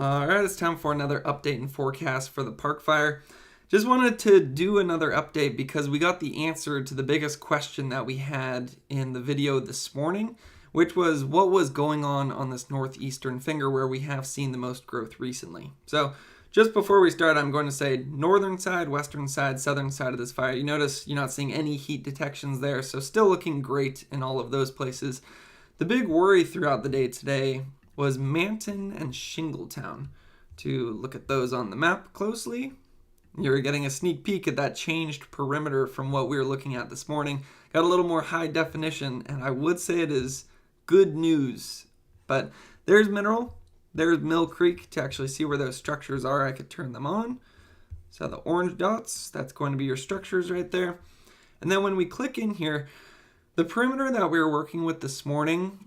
Alright, it's time for another update and forecast for the park fire. Just wanted to do another update because we got the answer to the biggest question that we had in the video this morning, which was what was going on this northeastern finger where we have seen the most growth recently. So just before we start, I'm going to say northern side, western side, southern side of this fire. You notice you're not seeing any heat detections there, so still looking great in all of those places. The big worry throughout the day today was Manton and Shingletown. To look at those on the map closely, you're getting a sneak peek at that changed perimeter from what we were looking at this morning. Got a little more high definition, and I would say it is good news. But there's Mineral, there's Mill Creek. To actually see where those structures are, I could turn them on. So the orange dots, that's going to be your structures right there. And then when we click in here, the perimeter that we were working with this morning,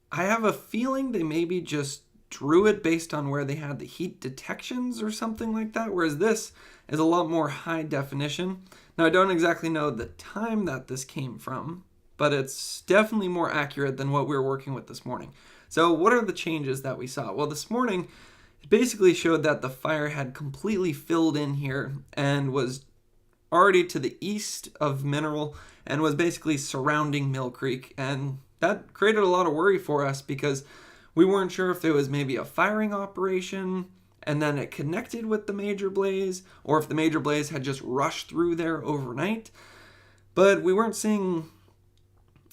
I have a feeling they maybe just drew it based on where they had the heat detections or something like that, whereas this is a lot more high definition. Now, I don't exactly know the time that this came from, but it's definitely more accurate than what we were working with this morning. So what are the changes that we saw? Well, this morning, it basically showed that the fire had completely filled in here and was already to the east of Mineral and was basically surrounding Mill Creek, and that created a lot of worry for us because we weren't sure if it was maybe a firing operation and then it connected with the major blaze, or if the major blaze had just rushed through there overnight. But we weren't seeing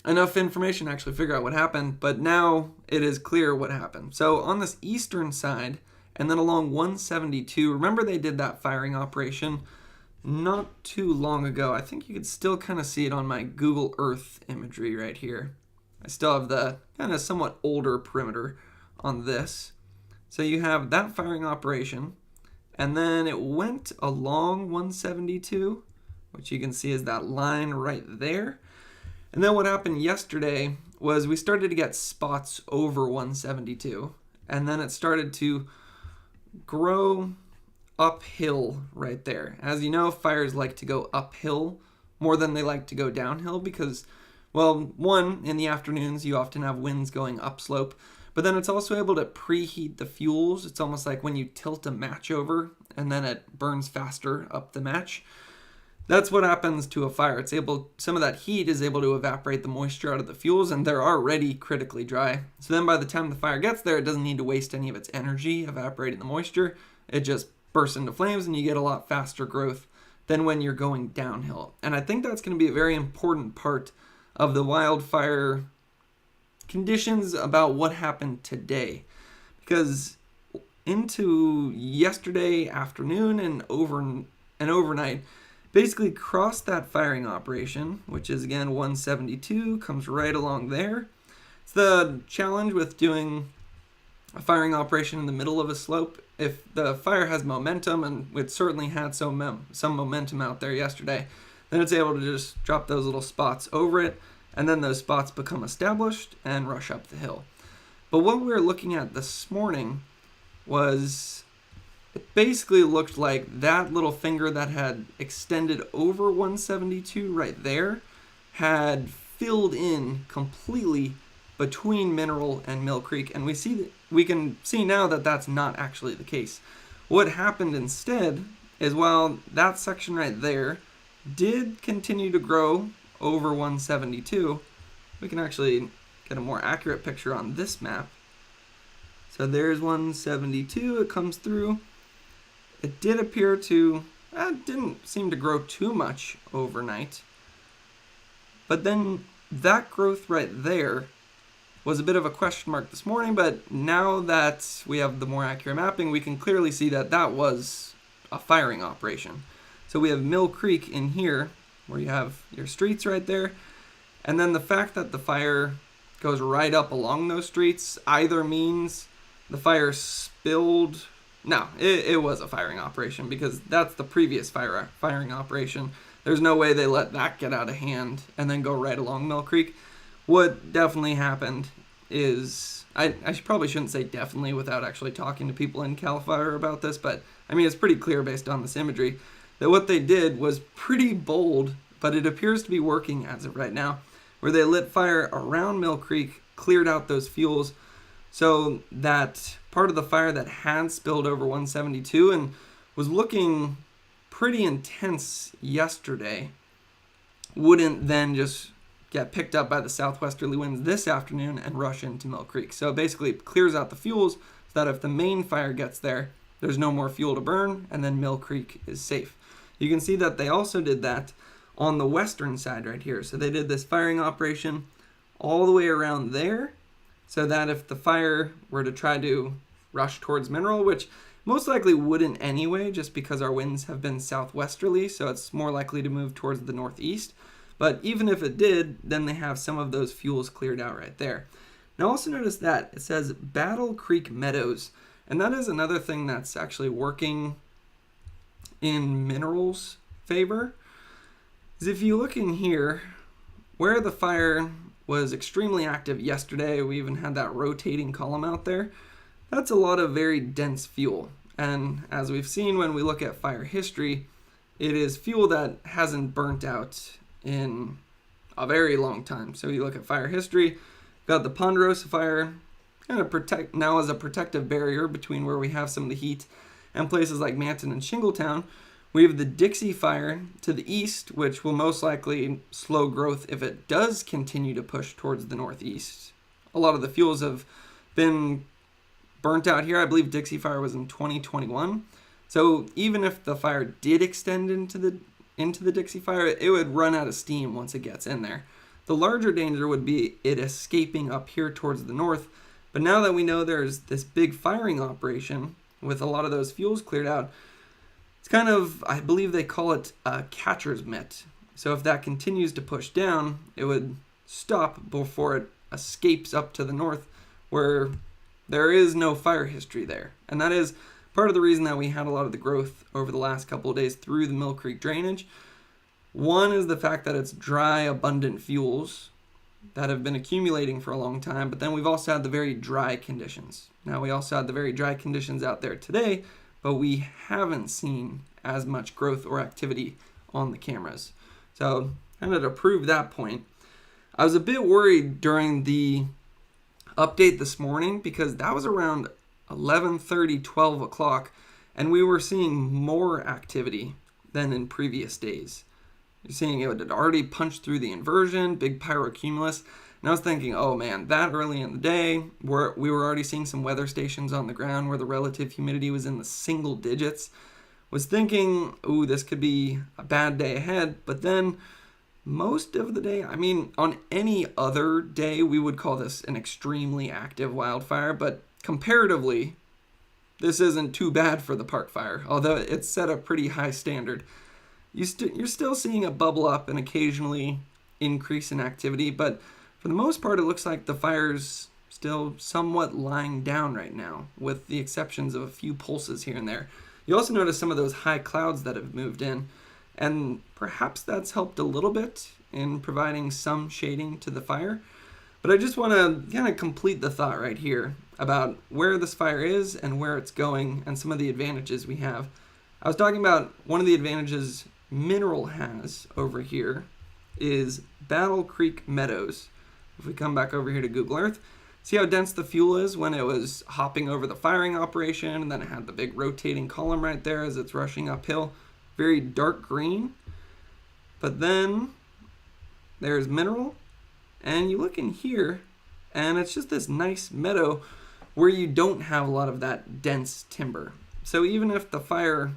enough information to actually figure out what happened, but now it is clear what happened. So on this eastern side, and then along 172, remember they did that firing operation not too long ago. I think you could still kind of see it on my Google Earth imagery right here. I still have the kind of somewhat older perimeter on this. So you have that firing operation, and then it went along 172, which you can see is that line right there. And then what happened yesterday was we started to get spots over 172, and then it started to grow uphill right there. As you know, fires like to go uphill more than they like to go downhill because, well, one, in the afternoons, you often have winds going upslope, but then it's also able to preheat the fuels. It's almost like when you tilt a match over and then it burns faster up the match. That's what happens to a fire. It's able, some of that heat is able to evaporate the moisture out of the fuels, and they're already critically dry. So then by the time the fire gets there, it doesn't need to waste any of its energy evaporating the moisture. It just bursts into flames, and you get a lot faster growth than when you're going downhill. And I think that's going to be a very important part of the wildfire conditions about what happened today, because into yesterday afternoon and overnight basically crossed that firing operation, which is again 172, comes right along there. It's the challenge with doing a firing operation in the middle of a slope. If the fire has momentum, and it certainly had some momentum out there yesterday, then it's able to just drop those little spots over it, and then those spots become established and rush up the hill. But what we were looking at this morning was, it basically looked like that little finger that had extended over 172 right there had filled in completely between Mineral and Mill Creek, and we can see now that that's not actually the case. What happened instead is, while that section right there did continue to grow over 172, we can actually get a more accurate picture on this map. So there's 172, it comes through. It did appear to, didn't seem to grow too much overnight. But then that growth right there was a bit of a question mark this morning, but now that we have the more accurate mapping, we can clearly see that that was a firing operation. So we have Mill Creek in here, where you have your streets right there, and then the fact that the fire goes right up along those streets either means the fire spilled. No, it was a firing operation, because that's the previous firing operation. There's no way they let that get out of hand and then go right along Mill Creek. What definitely happened is, I probably shouldn't say definitely without actually talking to people in CAL FIRE about this, but I mean, it's pretty clear based on this imagery that what they did was pretty bold, but it appears to be working as of right now, where they lit fire around Mill Creek, cleared out those fuels, so that part of the fire that had spilled over 172 and was looking pretty intense yesterday wouldn't then just get picked up by the southwesterly winds this afternoon and rush into Mill Creek. So basically it clears out the fuels so that if the main fire gets there, there's no more fuel to burn, and then Mill Creek is safe. You can see that they also did that on the western side right here. So they did this firing operation all the way around there, so that if the fire were to try to rush towards Mineral, which most likely wouldn't anyway, just because our winds have been southwesterly, so it's more likely to move towards the northeast. But even if it did, then they have some of those fuels cleared out right there. Now also notice that it says Battle Creek Meadows, and that is another thing that's actually working in Mineral's favor. Is if you look in here, where the fire was extremely active yesterday, we even had that rotating column out there, that's a lot of very dense fuel. And as we've seen when we look at fire history, it is fuel that hasn't burnt out in a very long time. So you look at fire history, got the Ponderosa fire kind of now as a protective barrier between where we have some of the heat and places like Manton and Shingletown. We have the Dixie fire to the east, which will most likely slow growth if it does continue to push towards the northeast. A lot of the fuels have been burnt out here. I believe Dixie fire was in 2021. So even if the fire did extend into the Dixie fire, it would run out of steam once it gets in there. The larger danger would be it escaping up here towards the north. But now that we know there's this big firing operation with a lot of those fuels cleared out, it's kind of, I believe they call it a catcher's mitt. So if that continues to push down, it would stop before it escapes up to the north where there is no fire history there. And that is part of the reason that we had a lot of the growth over the last couple of days through the Mill Creek drainage. One is the fact that it's dry, abundant fuels that have been accumulating for a long time, but then we've also had the very dry conditions. Now we also had the very dry conditions out there today, but we haven't seen as much growth or activity on the cameras. So kind of to prove that point, I was a bit worried during the update this morning because that was around 11:30, 12 o'clock, and we were seeing more activity than in previous days. You're seeing it had already punched through the inversion, big pyrocumulus, and I was thinking, oh man, that early in the day, we were already seeing some weather stations on the ground where the relative humidity was in the single digits. Was thinking, ooh, this could be a bad day ahead, but then most of the day, I mean, on any other day, we would call this an extremely active wildfire, but comparatively, this isn't too bad for the park fire, although it's set a pretty high standard. You're still seeing it bubble up and occasionally increase in activity, but for the most part, it looks like the fire's still somewhat lying down right now, with the exceptions of a few pulses here and there. You also notice some of those high clouds that have moved in, and perhaps that's helped a little bit in providing some shading to the fire. But I just want to kind of complete the thought right here about where this fire is and where it's going and some of the advantages we have. I was talking about one of the advantages Mineral has over here is Battle Creek Meadows. If we come back over here to Google Earth, see how dense the fuel is when it was hopping over the firing operation, and then it had the big rotating column right there as it's rushing uphill. Very dark green. But then there's Mineral, and you look in here, and it's just this nice meadow where you don't have a lot of that dense timber. So even if the fire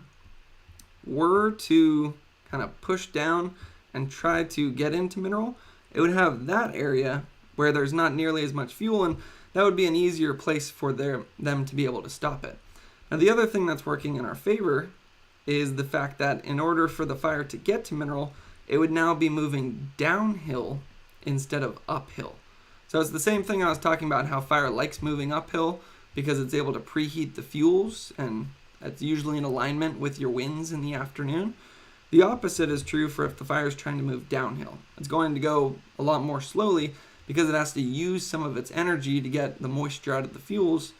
were to kind of push down and try to get into Mineral, it would have that area where there's not nearly as much fuel, and that would be an easier place for them to be able to stop it. Now the other thing that's working in our favor is the fact that in order for the fire to get to Mineral, it would now be moving downhill instead of uphill. So it's the same thing I was talking about, how fire likes moving uphill because it's able to preheat the fuels, and that's usually in alignment with your winds in the afternoon. The opposite is true for if the fire is trying to move downhill. It's going to go a lot more slowly because it has to use some of its energy to get the moisture out of the fuels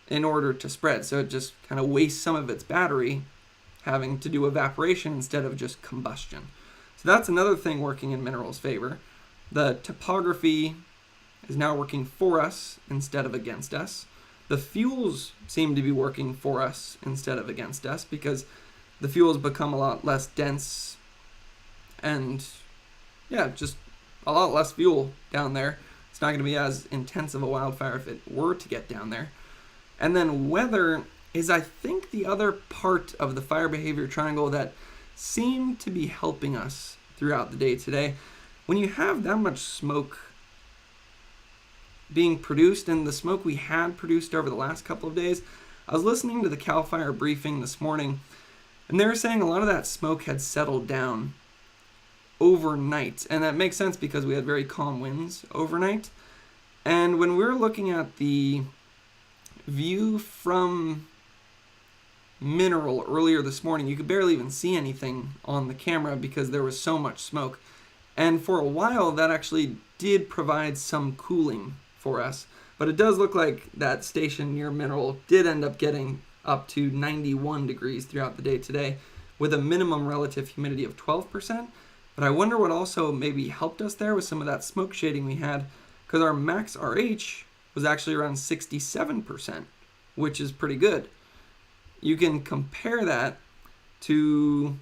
in order to spread. So it just kind of wastes some of its battery having to do evaporation instead of just combustion. So that's another thing working in Mineral's favor. The topography is now working for us instead of against us. the fuels seem to be working for us instead of against us, because the fuels become a lot less dense and just a lot less fuel down there. It's not going to be as intense of a wildfire if it were to get down there. And then weather is, I think, the other part of the fire behavior triangle that seemed to be helping us throughout the day today. When you have that much smoke being produced, and the smoke we had produced over the last couple of days, I was listening to the CAL FIRE briefing this morning, and they were saying a lot of that smoke had settled down overnight. And that makes sense because we had very calm winds overnight. And when we were looking at the view from Mineral earlier this morning, you could barely even see anything on the camera because there was so much smoke. And for a while, that actually did provide some cooling for us. But it does look like that station near Mineral did end up getting up to 91 degrees throughout the day today, with a minimum relative humidity of 12%. But I wonder what also maybe helped us there with some of that smoke shading we had, because our max RH was actually around 67%, which is pretty good. You can compare that to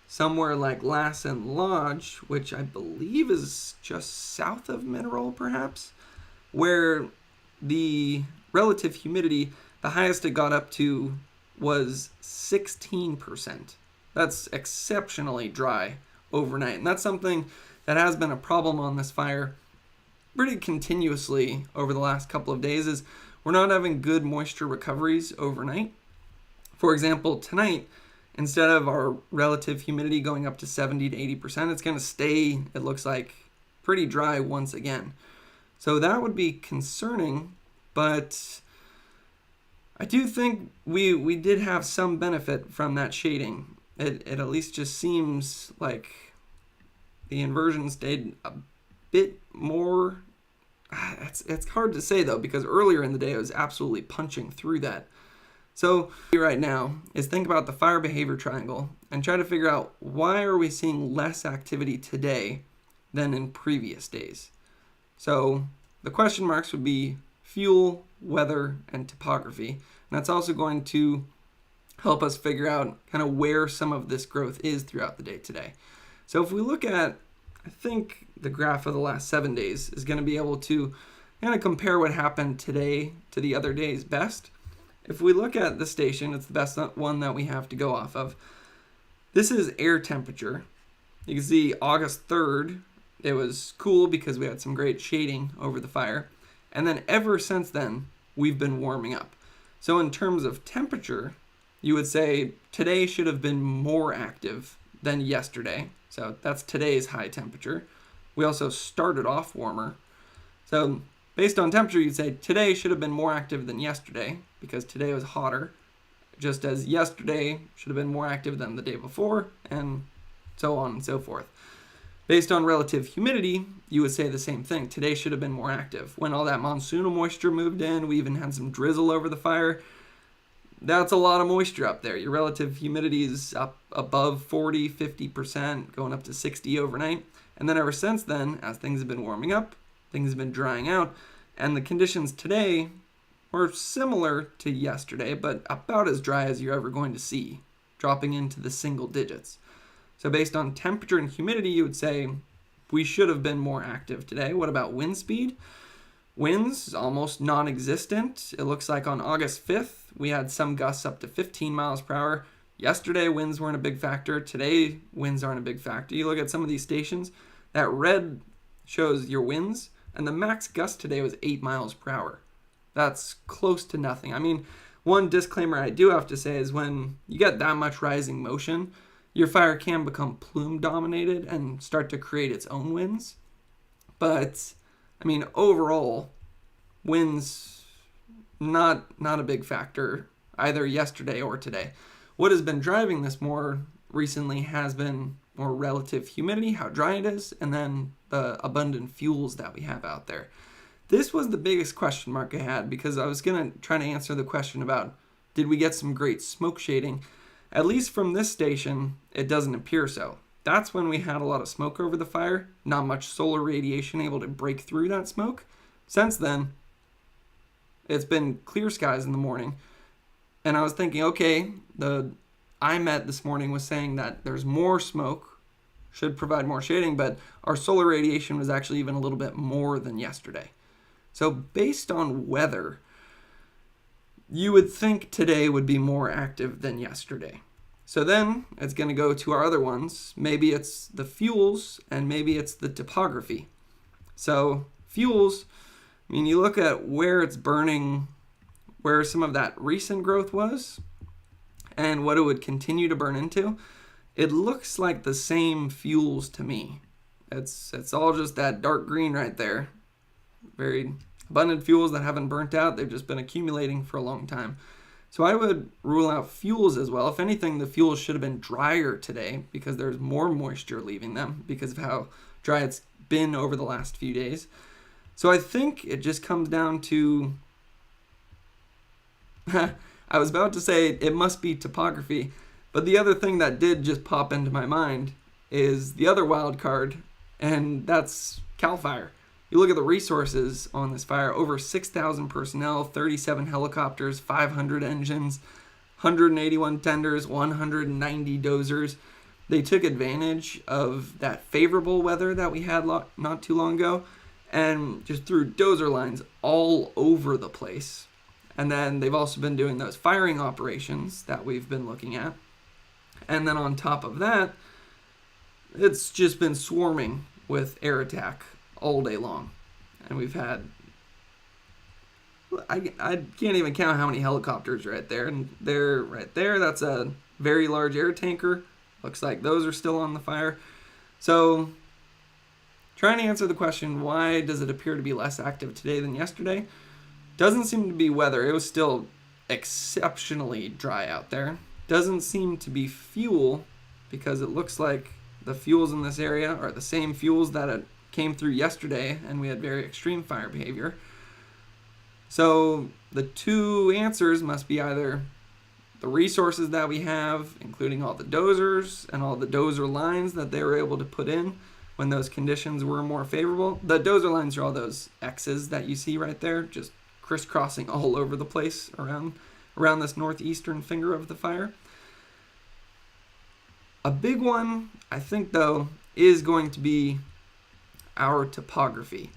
somewhere like Lassen Lodge, which I believe is just south of Mineral, perhaps, where the relative humidity, the highest it got up to was 16%. That's exceptionally dry overnight. And that's something that has been a problem on this fire pretty continuously over the last couple of days, is we're not having good moisture recoveries overnight. For example, tonight, instead of our relative humidity going up to 70 to 80%, it's going to stay, it looks like, pretty dry once again. So that would be concerning, but I do think we did have some benefit from that shading. It at least just seems like the inversion stayed a bit more. It's hard to say though, because earlier in the day it was absolutely punching through that. So right now is think about the fire behavior triangle and try to figure out, why are we seeing less activity today than in previous days? So the question marks would be fuel, weather, and topography. And that's also going to help us figure out kind of where some of this growth is throughout the day today. So if we look at, I think the graph of the last 7 days is going to be able to kind of compare what happened today to the other days best. If we look at the station, it's the best one that we have to go off of. This is air temperature. You can see August 3rd, it was cool because we had some great shading over the fire. And then ever since then, we've been warming up. So in terms of temperature, you would say today should have been more active than yesterday. So that's today's high temperature. We also started off warmer. So based on temperature, you'd say today should have been more active than yesterday because today was hotter, just as yesterday should have been more active than the day before, and so on and so forth. Based on relative humidity, you would say the same thing. Today should have been more active. When all that monsoonal moisture moved in, we even had some drizzle over the fire. That's a lot of moisture up there. Your relative humidity is up above 40, 50%, going up to 60 overnight. And then ever since then, as things have been warming up, things have been drying out, and the conditions today were similar to yesterday, but about as dry as you're ever going to see, dropping into the single digits. So based on temperature and humidity, you would say we should have been more active today. What about wind speed? Winds, almost non-existent. It looks like on August 5th, we had some gusts up to 15 miles per hour. Yesterday, winds weren't a big factor. Today, winds aren't a big factor. You look at some of these stations, that red shows your winds, and the max gust today was 8 miles per hour. That's close to nothing. I mean, one disclaimer I do have to say is when you get that much rising motion, your fire can become plume dominated and start to create its own winds. But I mean, overall, winds not a big factor either yesterday or today. What has been driving this more recently has been more relative humidity, how dry it is, and then the abundant fuels that we have out there. This was the biggest question mark I had because I was going to try to answer the question about, did we get some great smoke shading? At least from this station, it doesn't appear so. That's when we had a lot of smoke over the fire, not much solar radiation able to break through that smoke. Since then, it's been clear skies in the morning. And I was thinking, okay, the IMET this morning was saying that there's more smoke, should provide more shading, but our solar radiation was actually even a little bit more than yesterday. So based on weather, you would think today would be more active than yesterday. So then it's going to go to our other ones. Maybe it's the fuels and maybe it's the topography. So fuels, I mean, you look at where it's burning, where some of that recent growth was, and what it would continue to burn into. It looks like the same fuels to me. It's all just that dark green right there. Very abundant fuels that haven't burnt out. They've just been accumulating for a long time. So I would rule out fuels as well. If anything, the fuels should have been drier today because there's more moisture leaving them because of how dry it's been over the last few days. So I think it just comes down to, I was about to say it must be topography, but the other thing that did just pop into my mind is the other wild card, and that's CAL FIRE. You look at the resources on this fire, over 6,000 personnel, 37 helicopters, 500 engines, 181 tenders, 190 dozers. They took advantage of that favorable weather that we had not too long ago and just threw dozer lines all over the place. And then they've also been doing those firing operations that we've been looking at. And then on top of that, it's just been swarming with air attack all day long. And we've had, I can't even count how many helicopters right there. And they're right there. That's a very large air tanker. Looks like those are still on the fire. So trying to answer the question, why does it appear to be less active today than yesterday? Doesn't seem to be weather. It was still exceptionally dry out there. Doesn't seem to be fuel because it looks like the fuels in this area are the same fuels that came through yesterday and we had very extreme fire behavior. So the two answers must be either the resources that we have, including all the dozers and all the dozer lines that they were able to put in when those conditions were more favorable. The dozer lines are all those X's that you see right there, just crisscrossing all over the place around this northeastern finger of the fire. A big one, I think, though, is going to be our topography.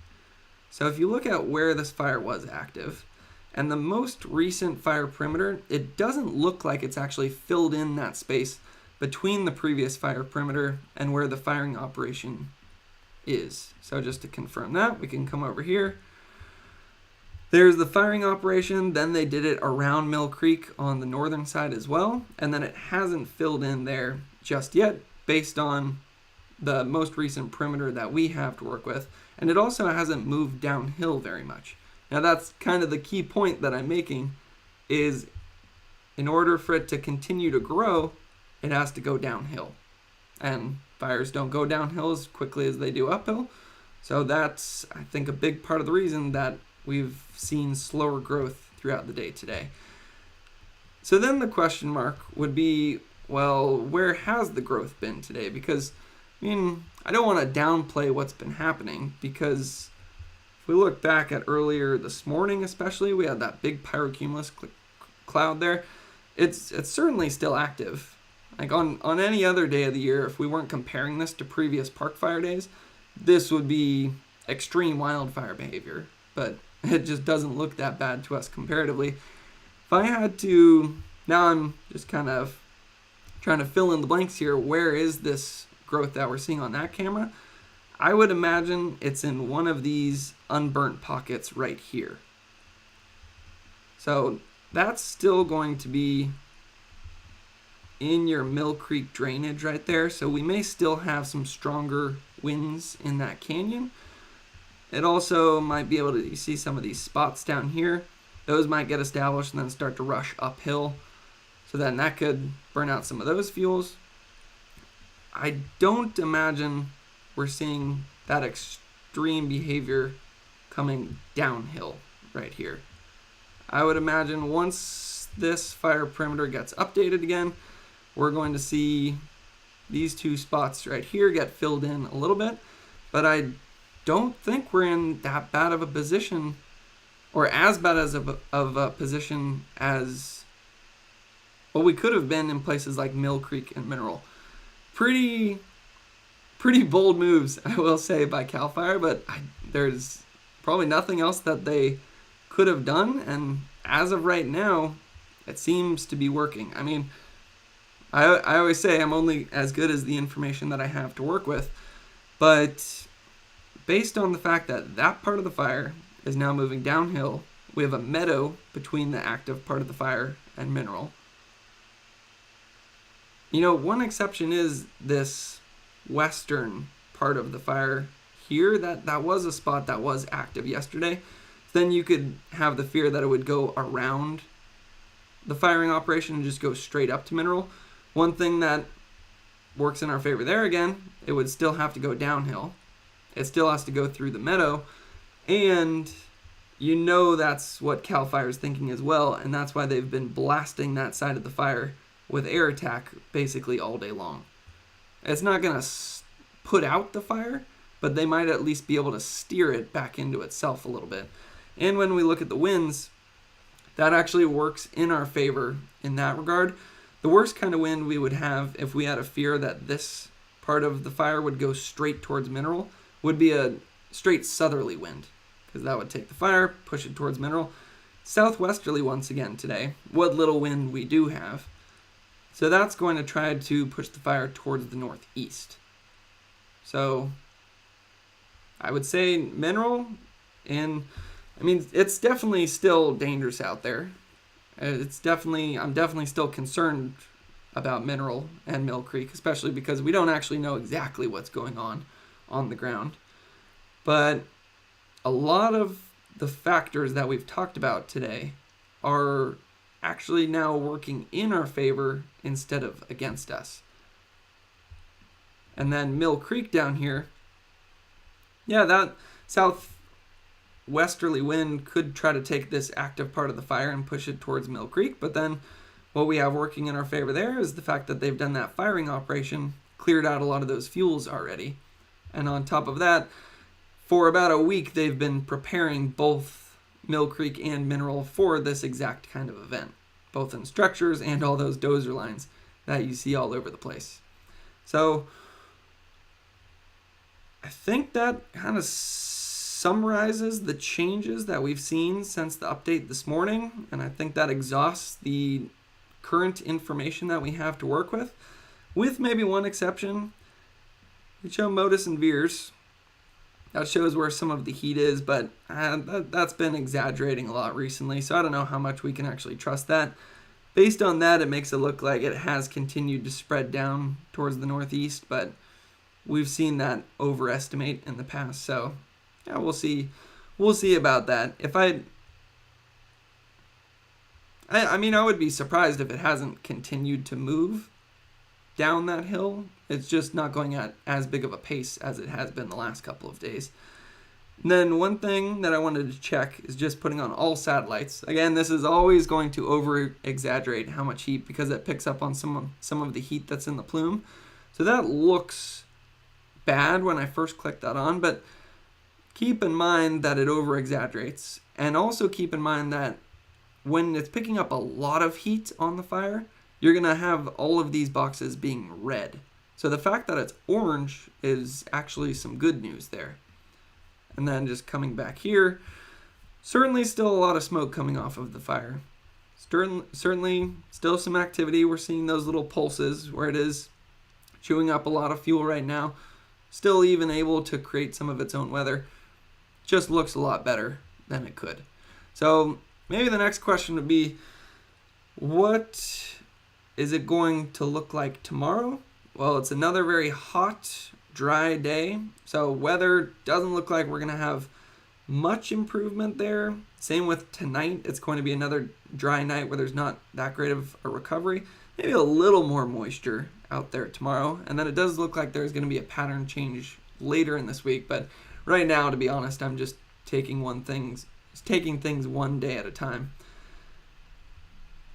So if you look at where this fire was active, and the most recent fire perimeter, it doesn't look like it's actually filled in that space between the previous fire perimeter and where the firing operation is. So just to confirm that, we can come over here. There's the firing operation, then they did it around Mill Creek on the northern side as well, and then it hasn't filled in there just yet based on the most recent perimeter that we have to work with, and it also hasn't moved downhill very much. Now that's kind of the key point that I'm making, is in order for it to continue to grow, it has to go downhill. And fires don't go downhill as quickly as they do uphill, so that's, I think, a big part of the reason that we've seen slower growth throughout the day today. So then the question mark would be, well, where has the growth been today? Because I mean, I don't want to downplay what's been happening, because if we look back at earlier this morning especially, we had that big pyrocumulus cloud there. It's certainly still active. Like on any other day of the year, if we weren't comparing this to previous park fire days, this would be extreme wildfire behavior. But it just doesn't look that bad to us comparatively. If I had to, now I'm just kind of trying to fill in the blanks here, where is this growth that we're seeing on that camera? I would imagine it's in one of these unburnt pockets right here. So that's still going to be in your Mill Creek drainage right there. So we may still have some stronger winds in that canyon. It also might be able to, you see some of these spots down here, those might get established and then start to rush uphill. So then that could burn out some of those fuels. I don't imagine we're seeing that extreme behavior coming downhill right here. I would imagine once this fire perimeter gets updated again, we're going to see these two spots right here get filled in a little bit, but I don't think we're in that bad of a position or as bad as of a position as what we could have been in places like Mill Creek and Mineral. Pretty bold moves, I will say, by CAL FIRE, but there's probably nothing else that they could have done, and as of right now, it seems to be working. I mean, I always say I'm only as good as the information that I have to work with, but based on the fact that that part of the fire is now moving downhill, we have a meadow between the active part of the fire and Mineral. You know, one exception is this western part of the fire here. That was a spot that was active yesterday. Then you could have the fear that it would go around the firing operation and just go straight up to Mineral. One thing that works in our favor there again, it would still have to go downhill. It still has to go through the meadow, and you know that's what CAL FIRE is thinking as well, and that's why they've been blasting that side of the fire with air attack basically all day long. It's not going to put out the fire, but they might at least be able to steer it back into itself a little bit. And when we look at the winds, that actually works in our favor in that regard. The worst kind of wind we would have if we had a fear that this part of the fire would go straight towards Mineral would be a straight southerly wind, because that would take the fire, push it towards Mineral. Southwesterly once again today, what little wind we do have. So that's going to try to push the fire towards the northeast. So I would say Mineral, and I mean, it's definitely still dangerous out there. I'm definitely still concerned about Mineral and Mill Creek, especially because we don't actually know exactly what's going on the ground. But a lot of the factors that we've talked about today are actually now working in our favor instead of against us. And then Mill Creek down here, yeah, that southwesterly wind could try to take this active part of the fire and push it towards Mill Creek, but then what we have working in our favor there is the fact that they've done that firing operation, cleared out a lot of those fuels already. And on top of that, for about a week, they've been preparing both Mill Creek and Mineral for this exact kind of event, both in structures and all those dozer lines that you see all over the place. So I think that kind of summarizes the changes that we've seen since the update this morning, and I think that exhausts the current information that we have to work with maybe one exception. We show MODIS and VIIRS. That shows where some of the heat is, but that's been exaggerating a lot recently, so I don't know how much we can actually trust that. Based on that, it makes it look like it has continued to spread down towards the northeast, but we've seen that overestimate in the past, so yeah, we'll see. We'll see about that. I mean, I would be surprised if it hasn't continued to move down that hill. It's just not going at as big of a pace as it has been the last couple of days. And then one thing that I wanted to check is just putting on all satellites. Again, this is always going to over-exaggerate how much heat because it picks up on some of the heat that's in the plume. So that looks bad when I first click that on, but keep in mind that it over-exaggerates. And also keep in mind that when it's picking up a lot of heat on the fire, you're going to have all of these boxes being red. So the fact that it's orange is actually some good news there. And then just coming back here, certainly still a lot of smoke coming off of the fire. Certainly still some activity. We're seeing those little pulses where it is chewing up a lot of fuel right now. Still even able to create some of its own weather. Just looks a lot better than it could. So maybe the next question would be, what is it going to look like tomorrow? Well, it's another very hot, dry day. So weather doesn't look like we're going to have much improvement there. Same with tonight. It's going to be another dry night where there's not that great of a recovery. Maybe a little more moisture out there tomorrow. And then it does look like there's going to be a pattern change later in this week. But right now, to be honest, I'm just taking things one day at a time.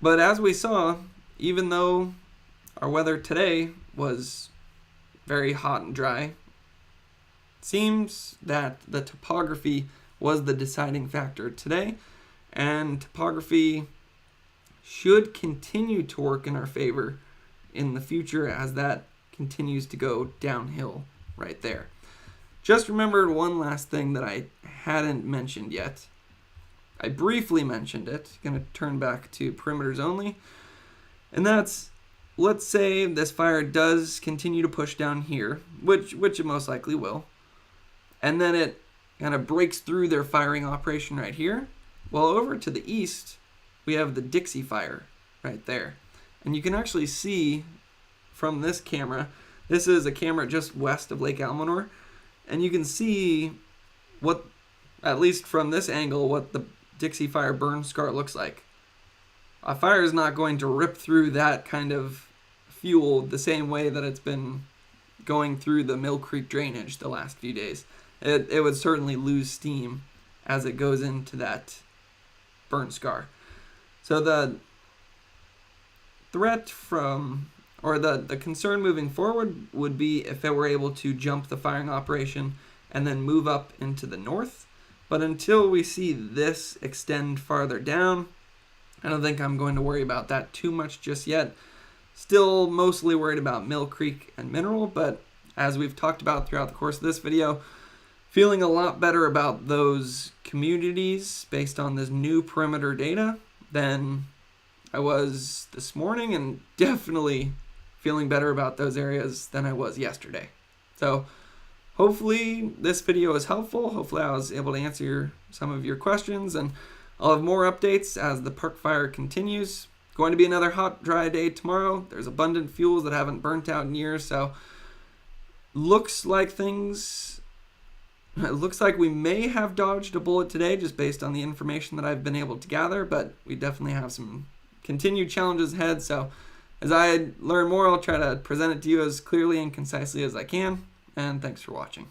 But as we saw, even though our weather today was very hot and dry, it seems that the topography was the deciding factor today, and topography should continue to work in our favor in the future as that continues to go downhill right there. Just remembered one last thing that I hadn't mentioned yet. I briefly mentioned it. Going to turn back to perimeters only. And that's, let's say this fire does continue to push down here, which it most likely will. And then it kind of breaks through their firing operation right here. Well, over to the east, we have the Dixie fire right there. And you can actually see from this camera, this is a camera just west of Lake Almanor, and you can see what, at least from this angle, what the Dixie fire burn scar looks like. A fire is not going to rip through that kind of fuel the same way that it's been going through the Mill Creek drainage the last few days. It would certainly lose steam as it goes into that burn scar. So the threat from, or the concern moving forward would be if it were able to jump the firing operation and then move up into the north. But until we see this extend farther down, I don't think I'm going to worry about that too much just yet. Still mostly worried about Mill Creek and Mineral, but as we've talked about throughout the course of this video, feeling a lot better about those communities based on this new perimeter data than I was this morning, and definitely feeling better about those areas than I was yesterday. So hopefully this video is helpful. Hopefully I was able to answer some of your questions, and I'll have more updates as the park fire continues. Going to be another hot, dry day tomorrow. There's abundant fuels that haven't burnt out in years, so looks like we may have dodged a bullet today just based on the information that I've been able to gather, but we definitely have some continued challenges ahead. So as I learn more, I'll try to present it to you as clearly and concisely as I can, and thanks for watching.